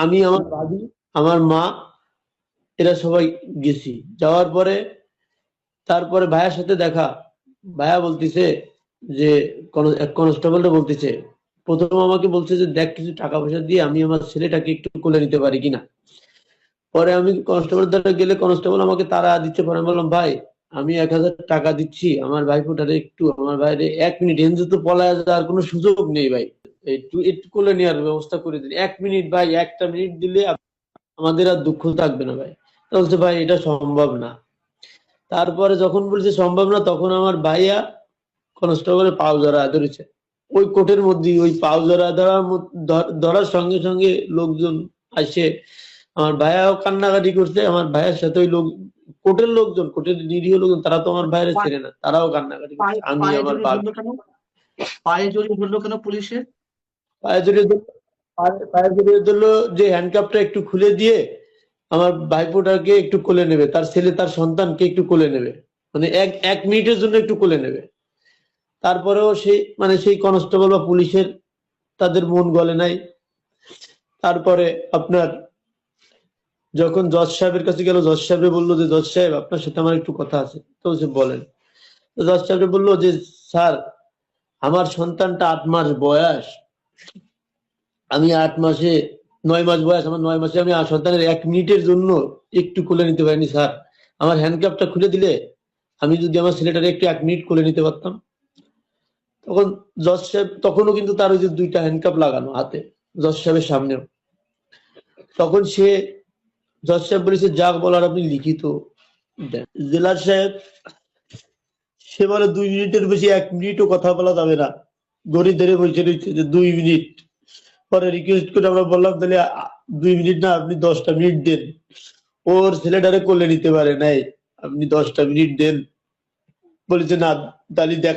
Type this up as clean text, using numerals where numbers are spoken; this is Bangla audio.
আমি, আমার ভাবি, আমার মা, এরা সবাই গেছি। যাওয়ার পরে তারপরে ভাইয়ার সাথে দেখা। ভাইয়া বলতেছে যে এক কনস্টেবলটা বলতেছে, প্রথম আমাকে বলছে যে দেখ কিছু টাকা পয়সা দিয়ে আমি আমার ছেলেটাকে একটু কোলে নিতে পারি কিনা। পরে আমি কনস্টেবল দ্বারা গেলে কনস্টেবল আমাকে তাড়া দিচ্ছে। পরে আমি বললাম, ভাই আমি 1000 টাকা দিচ্ছি, আমার ভাইফোঁটারে একটু, আমার ভাইরে 1 মিনিট এনজে তো পলায় যাওয়ার কোনো সুযোগ নেই ভাই, একটু একটু কোলে নেওয়ার ব্যবস্থা করে দিন। 1 মিনিট ভাই, 1টা মিনিট দিলে আমাদের আর দুঃখ থাকবে না ভাই। তো বলছে ভাই এটা সম্ভব না। তারপরে যখন বলছে সম্ভব না, তখন আমার ভাইয়া কনস্টেবলের পাও জড়া ধরেছে। ওই কোর্টের মধ্যে ওই পাও জড়া ধরার সঙ্গে সঙ্গে লোকজন আসে। আমার ভাইয়াও কান্নাকাটি করছে, আমার ভাইয়ের সাথে ওই লোক, কোর্টের লোকজন, কোর্টের নিরীহ লোকজন, তারা তো আমার ভাইয়ের চেনে না, তারাও কান্নাকাটি করছে। আমি আমার পায়ে জড়িয়ে ধরলো কেন পুলিশের? পায়ে জড়িয়ে পায়ে জড়িয়ে ধরলো যে হ্যান্ডকাপটা একটু খুলে দিয়ে আমার ভাইপোটাকে একটু কোলে নেবে, তার ছেলে তার সন্তানকে একটু কোলে নেবে, মানে এক মিনিটের জন্য একটু কোলে নেবে। তারপরেও সেই কনস্টেবল বা পুলিশের তাদের মন গলে নাই। তারপরে আপনার যখন জজ সাহেবের কাছে গেল, জজ সাহেব বললো যে জজ সাহেব আপনার সাথে আমার একটু কথা আছে। তো সে বলেন। তো জজ সাহেব বললো যে স্যার আমার সন্তানটা 8 মাস বয়স, আমি 9 মাস বয়স, আমার 9 মাসে আমি সন্তানের 1 মিনিটের জন্য একটু কোলে নিতে পারিনি স্যার। আমার হ্যান্ডকাপটা খুলে দিলে আমি যদি আমার ছেলেটাকে একটু 1 মিনিট কোলে নিতে পারতাম। তখন জজ সাহেব, তখনও কিন্তু তার ওই যে 2টা হ্যান্ডকাপ লাগানো হাতে, জজ সাহেবের সামনেও। তখন জজ সাহেব বলেছে যা বলার আপনি লিখিত দেন। জেলার সাহেব সে বলে 2 মিনিটের বেশি 1 মিনিটও কথা বলা যাবে না, গড়ি ধরে বসে রয়েছে যে 2 মিনিট। পরে রিকোয়েস্ট করে আমরা বললাম তাহলে 2 মিনিট না, আপনি 10টা মিনিট দেন, ওর ছেলেটারে কোলে নিতে পারে নাই, আপনি 10টা মিনিট দেন। বলেছে না, তাহলে দেখা